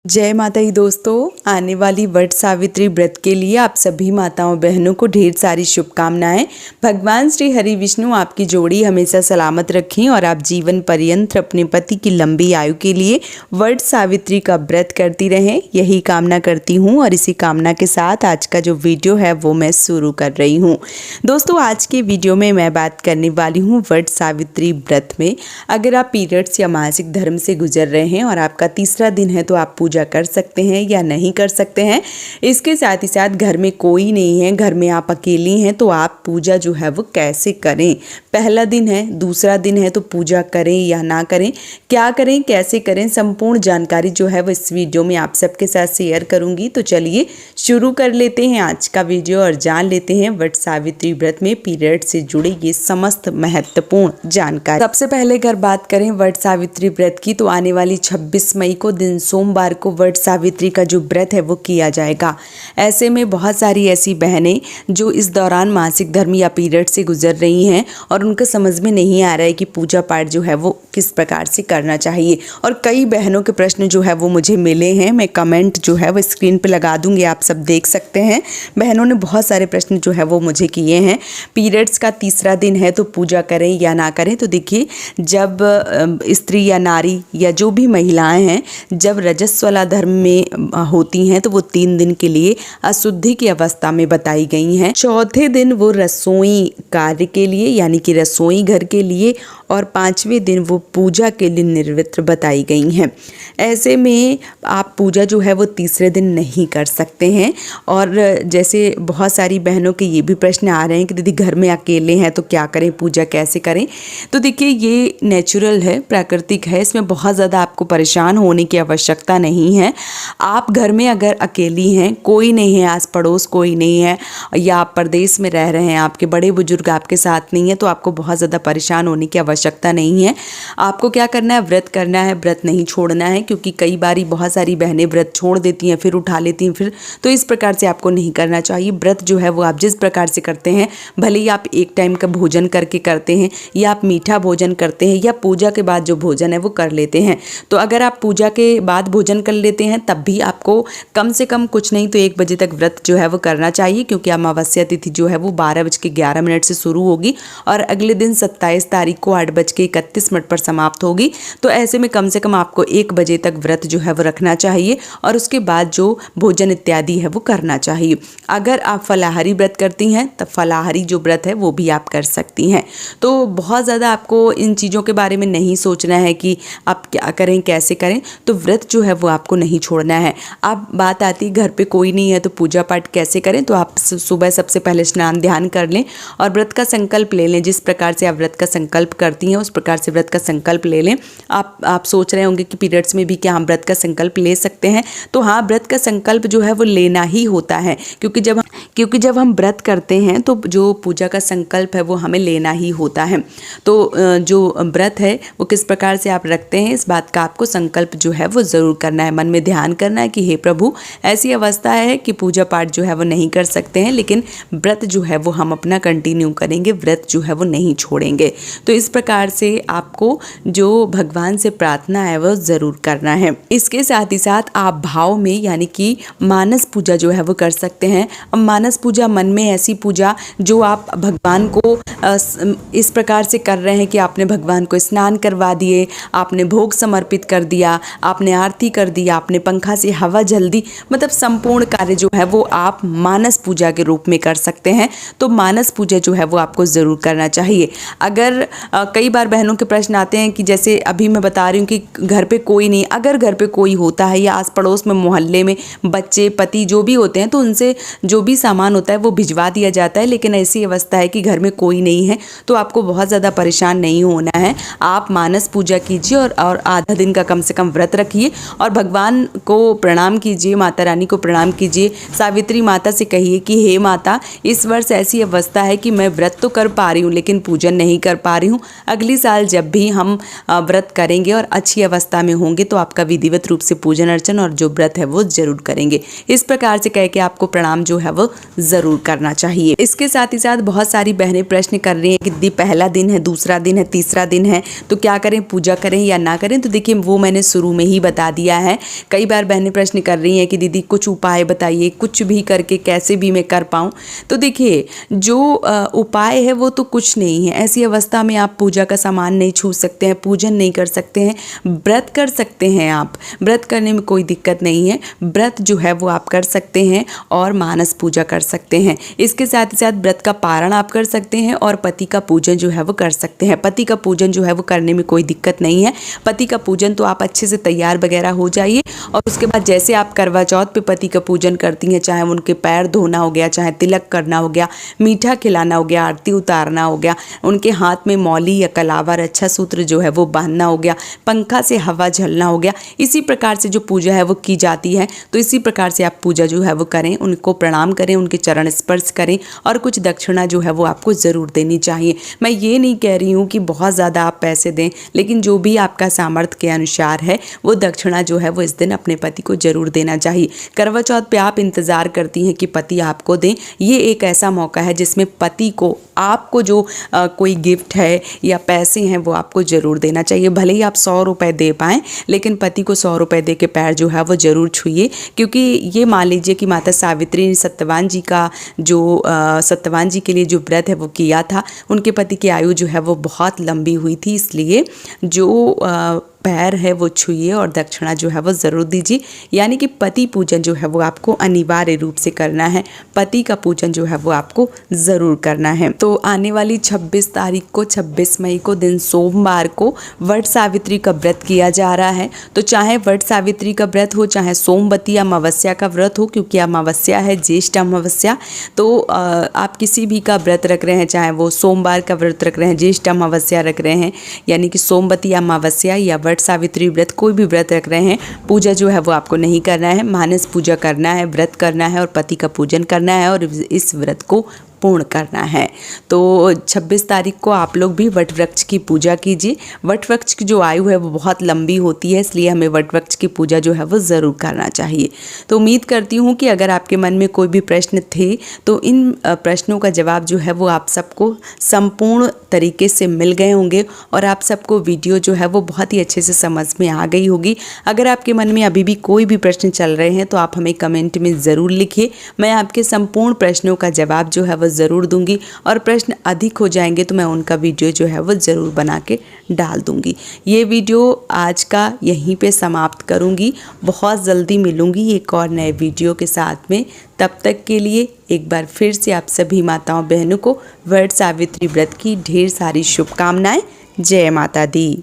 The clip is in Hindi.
जय माता दी दोस्तों, आने वाली वट सावित्री व्रत के लिए आप सभी माताओं बहनों को ढेर सारी शुभकामनाएं। भगवान श्री हरि विष्णु आपकी जोड़ी हमेशा सलामत रखें और आप जीवन पर्यंत अपने पति की लंबी आयु के लिए वट सावित्री का व्रत करती रहें, यही कामना करती हूं। और इसी कामना के साथ आज का जो वीडियो है वो मैं शुरू कर रही हूँ। दोस्तों, आज के वीडियो में मैं बात करने वाली हूँ वट सावित्री व्रत में। अगर आप पीरियड्स या मासिक धर्म से गुजर रहे हैं और आपका तीसरा दिन है तो आप पूजा कर सकते हैं या नहीं कर सकते हैं। इसके साथ ही साथ घर में कोई नहीं है, घर में आप अकेली हैं, तो आप पूजा जो है वो कैसे करें। पहला दिन है, दूसरा दिन है, तो पूजा करें या ना करें, क्या करें, कैसे करें, संपूर्ण जानकारी जो है वो इस वीडियो में आप सबके साथ शेयर करूंगी। तो चलिए शुरू कर लेते हैं आज का वीडियो और जान लेते हैं वट सावित्री व्रत में पीरियड से जुड़ी ये समस्त महत्वपूर्ण जानकारी। सबसे पहले अगर बात करें वट सावित्री व्रत की, तो आने वाली 26 मई को दिन सोमवार को वट सावित्री का जो व्रत है वो किया जाएगा। ऐसे में बहुत सारी ऐसी बहनें जो इस दौरान मासिक धर्म या पीरियड से गुजर रही हैं और उनको समझ में नहीं आ रहा है कि पूजा पाठ जो है वो किस प्रकार से करना चाहिए। और कई बहनों के प्रश्न जो है वो मुझे मिले हैं, मैं कमेंट जो है वो स्क्रीन पे लगा दूंगी, आप सब देख सकते हैं। बहनों ने बहुत सारे प्रश्न जो है वो मुझे किए हैं। पीरियड्स का तीसरा दिन है तो पूजा करें या ना करें। तो देखिए, जब स्त्री या नारी या जो भी महिलाएं हैं जब रजस्वला धर्म में होती हैं तो वो 3 दिन के लिए अशुद्धि की अवस्था में बताई गई हैं। चौथे दिन वो रसोई कार्य के लिए यानी कि रसोई घर के लिए और 5वें दिन वो पूजा के लिए निर्वृत्त बताई गई हैं। ऐसे में आप पूजा जो है वो तीसरे दिन नहीं कर सकते हैं। और जैसे बहुत सारी बहनों के ये भी प्रश्न आ रहे हैं कि दीदी घर में अकेले हैं तो क्या करें, पूजा कैसे करें। तो देखिए, ये नेचुरल है, प्राकृतिक है, इसमें बहुत ज़्यादा आपको परेशान होने की आवश्यकता नहीं है। आप घर में अगर अकेली हैं, कोई नहीं है, आस पड़ोस कोई नहीं है, या आप परदेश में रह रहे हैं, आपके बड़े बुजुर्ग आपके साथ नहीं है, तो आपको बहुत ज़्यादा परेशान होने की आवश्यकता नहीं है। आपको क्या करना है, व्रत करना है, व्रत नहीं छोड़ना है। क्योंकि कई बारी बहुत सारी बहनें व्रत छोड़ देती हैं, फिर उठा लेती हैं, फिर तो इस प्रकार से आपको नहीं करना चाहिए। व्रत जो है वो आप जिस प्रकार से करते हैं, भले ही आप एक टाइम का भोजन करके करते हैं या आप मीठा भोजन करते हैं या पूजा के बाद जो भोजन है वो कर लेते हैं, तो अगर आप पूजा के बाद भोजन कर लेते हैं तब भी आपको कम से कम कुछ नहीं तो 1 बजे तक व्रत जो है वो करना चाहिए। क्योंकि अमावस्या तिथि जो है वो 12:11 से शुरू होगी और अगले दिन 27 तारीख को 8:31 पर समाप्त होगी। तो ऐसे में कम से कम आपको 1 बजे तक व्रत जो है वो रखना चाहिए और उसके बाद जो भोजन इत्यादि है वो करना चाहिए। अगर आप फलाहारी व्रत करती हैं तब फलाहारी जो व्रत है वो भी आप कर सकती हैं। तो बहुत ज़्यादा आपको इन चीज़ों के बारे में नहीं सोचना है कि आप क्या करें, कैसे करें। तो व्रत जो है वो आपको नहीं छोड़ना है। अब बात आती है घर पे कोई नहीं है तो पूजा पाठ कैसे करें। तो आप सुबह सबसे पहले स्नान ध्यान कर लें और व्रत का संकल्प ले लें। जिस प्रकार से आप व्रत का संकल्प करती हैं उस प्रकार से व्रत का संकल्प ले लें। आप सोच रहे होंगे कि पीरियड्स में भी क्या हम व्रत का संकल्प ले सकते हैं। तो हाँ, व्रत का संकल्प जो है वो लेना ही होता है। क्योंकि जब हम व्रत करते हैं तो जो पूजा का संकल्प है वो हमें लेना ही होता है। तो जो व्रत है वो किस प्रकार से आप रखते हैं, इस बात का आपको संकल्प जो है वो ज़रूर करना है। मन में ध्यान करना है कि हे प्रभु, ऐसी अवस्था है कि पूजा पाठ जो है वो नहीं कर सकते हैं, लेकिन व्रत जो है वो हम अपना कंटिन्यू करेंगे, व्रत जो है वो नहीं छोड़ेंगे। तो इस प्रकार से आपको जो भगवान से प्रार्थना है वो ज़रूर करना है। इसके साथ ही साथ आप भाव में यानी कि मानस पूजा जो है वो कर सकते हैं। अब मानस पूजा मन में ऐसी पूजा जो आप भगवान को इस प्रकार से कर रहे हैं कि आपने भगवान को स्नान करवा दिए, आपने भोग समर्पित कर दिया, आपने आरती कर दी, आपने पंखा से हवा जल दी, मतलब संपूर्ण कार्य जो है वो आप मानस पूजा के रूप में कर सकते हैं। तो मानस पूजा जो है वो आपको ज़रूर करना चाहिए। अगर कई बार बहनों के प्रश्न आते हैं कि जैसे अभी मैं बता रही हूँ कि घर पे कोई नहीं, अगर घर पे कोई होता है या आस पड़ोस में मोहल्ले में बच्चे पति जो भी होते हैं तो उनसे जो भी सामान होता है वो भिजवा दिया जाता है। लेकिन ऐसी अवस्था है कि घर में कोई नहीं है तो आपको बहुत ज़्यादा परेशान नहीं होना है। आप मानस पूजा कीजिए और आधा दिन का कम से कम व्रत रखिए और भगवान को प्रणाम कीजिए, माता रानी को प्रणाम कीजिए। सावित्री माता से कहिए कि हे माता, इस वर्ष ऐसी अवस्था है कि मैं व्रत तो कर पा रही हूँ लेकिन पूजन नहीं कर पा रही हूँ। अगली साल जब भी हम व्रत करेंगे और अच्छी अवस्था में होंगे तो आपका विधिवत रूप से पूजन अर्चन और जो व्रत है वो जरूर करेंगे। इस प्रकार से कह के आपको प्रणाम जो है वो ज़रूर करना चाहिए। इसके साथ ही साथ बहुत सारी बहनें प्रश्न कर रही हैं कि दीदी पहला दिन है, दूसरा दिन है, तीसरा दिन है, तो क्या करें, पूजा करें या ना करें। तो देखिए, वो मैंने शुरू में ही बता दिया है है। कई बार बहनें प्रश्न कर रही हैं कि दीदी कुछ उपाय बताइए, कुछ भी करके कैसे भी मैं कर पाऊँ। तो देखिए, जो उपाय है वो तो कुछ नहीं है। ऐसी अवस्था में आप पूजा का सामान नहीं छू सकते हैं, पूजन नहीं कर सकते हैं, व्रत कर सकते हैं। आप व्रत करने में कोई दिक्कत नहीं है, व्रत जो है वो आप कर सकते हैं और मानस पूजा कर सकते हैं। इसके साथ ही साथ व्रत का पारण आप कर सकते हैं और पति का पूजन जो है वो कर सकते हैं। पति का पूजन जो है वो करने में कोई दिक्कत नहीं है। पति का पूजन तो आप अच्छे से तैयार वगैरह हो जाइए और उसके बाद जैसे आप करवा चौथ पे पति का पूजन करती हैं, चाहे उनके पैर धोना हो गया, चाहे तिलक करना हो गया, मीठा खिलाना हो गया, आरती उतारना हो गया, उनके हाथ में मौली या कलावा रक्षा सूत्र जो है वो बांधना हो गया, पंखा से हवा झलना हो गया, इसी प्रकार से जो पूजा है वो की जाती है। तो इसी प्रकार से आप पूजा जो है वो करें, उनको प्रणाम करें, उनके चरण स्पर्श करें और कुछ दक्षिणा जो है वो आपको ज़रूर देनी चाहिए। मैं ये नहीं कह रही हूँ कि बहुत ज़्यादा आप पैसे दें, लेकिन जो भी आपका सामर्थ्य के अनुसार है वो दक्षिणा जो है वो इस दिन अपने पति को ज़रूर देना चाहिए। करवा चौथ पे आप इंतज़ार करती हैं कि पति आपको दें, ये एक ऐसा मौका है जिसमें पति को आपको जो कोई गिफ्ट है या पैसे हैं वो आपको ज़रूर देना चाहिए। भले ही आप 100 रुपये दे पाएँ, लेकिन पति को 100 रुपये दे के पैर जो है वो ज़रूर छूइए। क्योंकि ये मान लीजिए कि माता सावित्री ने सत्यवान जी का जो सत्यवान जी के लिए जो व्रत है वो किया था, उनके पति की आयु जो है वो बहुत लंबी हुई थी, इसलिए जो पैर है वो छूइए और दक्षिणा जो है वो ज़रूर दीजिए। यानी कि पति पूजन जो है वो आपको अनिवार्य रूप से करना है, पति का पूजन जो है वो आपको ज़रूर करना है। तो आने वाली 26 तारीख को, 26 मई को दिन सोमवार को वट सावित्री का व्रत किया जा रहा है। तो चाहे वट सावित्री का व्रत हो, चाहे सोमवती अमावस्या का व्रत हो, क्योंकि अमावस्या है ज्येष्ठ अमावस्या, तो आप किसी भी का व्रत रख रहे हैं, चाहे वो सोमवार का व्रत रख रहे हैं, ज्येष्ठ अमावस्या रख रहे हैं, यानी कि सोमवती अमावस्या या वट सावित्री व्रत, कोई भी व्रत रख रहे हैं, पूजा जो है वो आपको नहीं करना है, मानस पूजा करना है, व्रत करना है और पति का पूजन करना है और इस व्रत को पूर्ण करना है। तो 26 तारीख को आप लोग भी वट वृक्ष की पूजा कीजिए। वट वृक्ष की जो आयु है वो बहुत लंबी होती है, इसलिए हमें वट वृक्ष की पूजा जो है वो ज़रूर करना चाहिए। तो उम्मीद करती हूँ कि अगर आपके मन में कोई भी प्रश्न थे तो इन प्रश्नों का जवाब जो है वो आप सबको संपूर्ण तरीके से मिल गए होंगे और आप सबको वीडियो जो है वो बहुत ही अच्छे से समझ में आ गई होगी। अगर आपके मन में अभी भी कोई भी प्रश्न चल रहे हैं तो आप हमें कमेंट में ज़रूर लिखिए। मैं आपके संपूर्ण प्रश्नों का जवाब जो है वो ज़रूर दूंगी और प्रश्न अधिक हो जाएंगे तो मैं उनका वीडियो जो है वो ज़रूर बना के डाल दूंगी। ये वीडियो आज का यहीं पे समाप्त करूंगी। बहुत जल्दी मिलूंगी एक और नए वीडियो के साथ में। तब तक के लिए एक बार फिर से आप सभी माताओं बहनों को वट सावित्री व्रत की ढेर सारी शुभकामनाएं। जय माता दी।